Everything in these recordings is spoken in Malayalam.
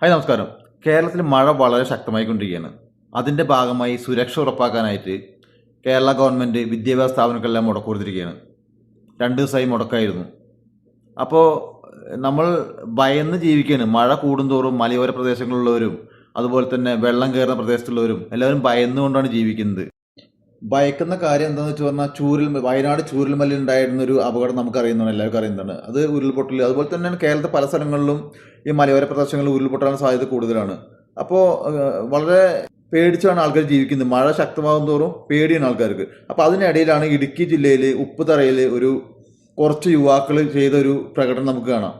ഹായ് നമസ്കാരം. കേരളത്തിൽ മഴ വളരെ ശക്തമായിക്കൊണ്ടിരിക്കുകയാണ്. അതിൻ്റെ ഭാഗമായി സുരക്ഷ ഉറപ്പാക്കാനായിട്ട് കേരള ഗവൺമെൻറ് വിദ്യാഭ്യാസ സ്ഥാപനങ്ങളെല്ലാം മുടക്ക് കൊടുത്തിരിക്കുകയാണ്. 2 ദിവസമായി മുടക്കായിരുന്നു. അപ്പോൾ നമ്മൾ ഭയന്ന് ജീവിക്കുകയാണ്. മഴ കൂടുന്തോറും മലയോര പ്രദേശങ്ങളിലുള്ളവരും അതുപോലെ തന്നെ വെള്ളം കയറുന്ന പ്രദേശത്തുള്ളവരും എല്ലാവരും ഭയന്നുകൊണ്ടാണ് ജീവിക്കുന്നത്. ഭയക്കുന്ന കാര്യം എന്താണെന്ന് വെച്ച് പറഞ്ഞാൽ വയനാട് ചൂരൽമലയിൽ ഉണ്ടായിരുന്നൊരു അപകടം നമുക്കറിയുന്നതാണ്, എല്ലാവർക്കും അറിയുന്നതാണ്. അത് ഉരുൾപൊട്ടൽ, അതുപോലെ തന്നെയാണ് കേരളത്തെ പല സ്ഥലങ്ങളിലും ഈ മലയോര പ്രദേശങ്ങളിൽ ഉരുൾപൊട്ടാൻ സാധ്യത കൂടുതലാണ്. അപ്പോൾ വളരെ പേടിച്ചാണ് ആൾക്കാർ ജീവിക്കുന്നത്. മഴ ശക്തമാകും തോറും പേടിയാണ് ആൾക്കാർക്ക്. അപ്പോൾ അതിനിടയിലാണ് ഇടുക്കി ജില്ലയിൽ ഉപ്പുതറയിൽ കുറച്ച് യുവാക്കൾ ചെയ്ത ഒരു പ്രകടനം നമുക്ക് കാണാം.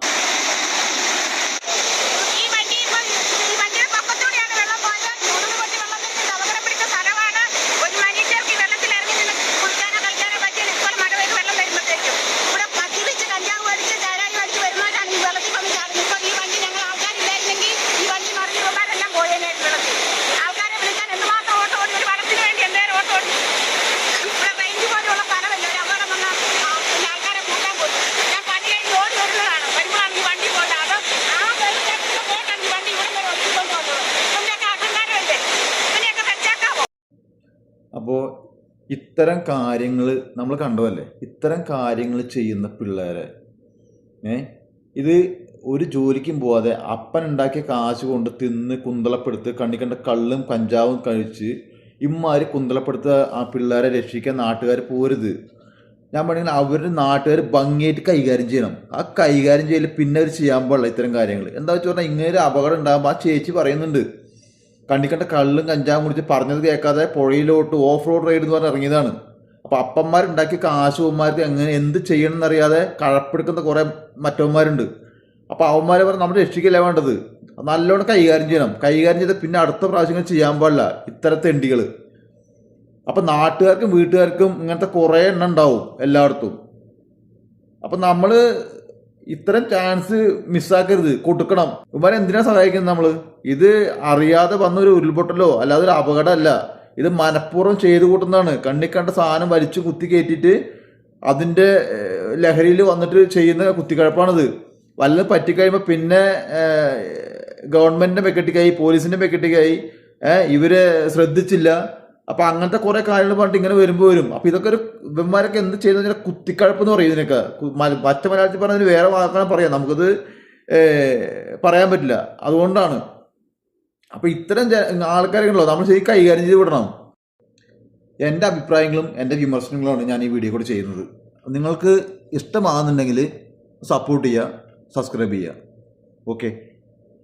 അപ്പോൾ ഇത്തരം കാര്യങ്ങൾ നമ്മൾ കണ്ടതല്ലേ, ഇത്തരം കാര്യങ്ങൾ ചെയ്യുന്ന പിള്ളേരെ ഇത് ഒരു ജോലിക്കും പോവാതെ അപ്പൻ ഉണ്ടാക്കിയ കാശ് കൊണ്ട് തിന്ന് കുന്തളപ്പെടുത്ത് കണ്ട കള്ളും കഞ്ചാവും കഴിച്ച് ഇമ്മാതിരി കുന്തളപ്പെടുത്ത ആ പിള്ളേരെ രക്ഷിക്കാൻ നാട്ടുകാർ പോരുത്. ഞാൻ പറഞ്ഞാൽ അവരുടെ നാട്ടുകാർ ഭംഗിയായിട്ട് കൈകാര്യം ചെയ്യണം. ആ കൈകാര്യം ചെയ്യൽ പിന്നെ അവർ ചെയ്യാൻ പാടില്ല ഇത്തരം കാര്യങ്ങൾ. എന്താ വെച്ച് പറഞ്ഞാൽ ഇങ്ങനെ ഒരു അപകടം ഉണ്ടാകുമ്പോൾ ആ ചേച്ചി പറയുന്നുണ്ട്, കണ്ട കള്ളും കഞ്ചാവും കുടിച്ച് പറഞ്ഞത് കേൾക്കാതെ പുഴയിലോട്ട് ഓഫ് റോഡ് റൈഡ് എന്ന് പറഞ്ഞ് ഇറങ്ങിയതാണ്. അപ്പോൾ അപ്പന്മാരുണ്ടാക്കിയ കാശുമാർക്ക് എങ്ങനെ എന്ത് ചെയ്യണം എന്നറിയാതെ കഴപ്പെടുക്കുന്ന കുറേ മറ്റവന്മാരുണ്ട്. അപ്പോൾ അവന്മാരെ പറഞ്ഞ് നമ്മൾ രക്ഷിക്കല്ലേ വേണ്ടത്, നല്ലോണം കൈകാര്യം ചെയ്യണം. കൈകാര്യം ചെയ്ത് പിന്നെ അടുത്ത പ്രാവശ്യങ്ങൾ ചെയ്യാൻ പാടില്ല ഇത്തരത്തെ എണ്ടികൾ. അപ്പം നാട്ടുകാർക്കും വീട്ടുകാർക്കും ഇങ്ങനത്തെ കുറേ എണ്ണം ഉണ്ടാവും എല്ലായിടത്തും. അപ്പം നമ്മൾ ഇത്തരം ചാൻസ് മിസ്സാക്കരുത്, കൊടുക്കണം. ഇവരെ എന്തിനാ സഹായിക്കുന്നത് നമ്മൾ? ഇത് അറിയാതെ വന്നൊരു ഉരുൾപൊട്ടലോ അല്ലാതെ ഒരു അപകടമല്ല, ഇത് മനഃപൂർവ്വം ചെയ്തു കൂട്ടുന്നതാണ്. കണ്ട സാധനം വലിച്ചു കുത്തി കയറ്റിയിട്ട് അതിൻ്റെ ലഹരിയിൽ വന്നിട്ട് ചെയ്യുന്ന കുത്തിക്കഴപ്പാണിത്. വല്ലതും പറ്റിക്കഴിയുമ്പോൾ പിന്നെ ഗവൺമെൻറ്റിൻ്റെ മെക്കെട്ടിക്കായി, പോലീസിൻ്റെ മെക്കെട്ടിക്കായി, ഇവരെ ശ്രദ്ധിച്ചില്ല. അപ്പം അങ്ങനത്തെ കുറേ കാര്യങ്ങൾ പറഞ്ഞിട്ട് ഇങ്ങനെ വരും. അപ്പം ഇതൊക്കെ ഒരു ഇവന്മാരൊക്കെ എന്ത് ചെയ്യുന്ന കുത്തിക്കഴപ്പ് എന്ന് പറയും ഇതിനൊക്കെ. മറ്റ മലയാളത്തിൽ പറഞ്ഞതിന് വേറെ വാക്കാണ് പറയാം, നമുക്കത് പറയാൻ പറ്റില്ല. അതുകൊണ്ടാണ്. അപ്പം ഇത്തരം ആൾക്കാരുണ്ടല്ലോ നമ്മൾ ശരിക്കും കൈകാര്യം ചെയ്ത് വിടണം. എൻ്റെ അഭിപ്രായങ്ങളും എൻ്റെ വിമർശനങ്ങളുമാണ് ഞാൻ ഈ വീഡിയോ കൂടെ ചെയ്യുന്നത്. നിങ്ങൾക്ക് ഇഷ്ടമാകുന്നുണ്ടെങ്കിൽ സപ്പോർട്ട് ചെയ്യുക, സബ്സ്ക്രൈബ് ചെയ്യുക. ഓക്കെ.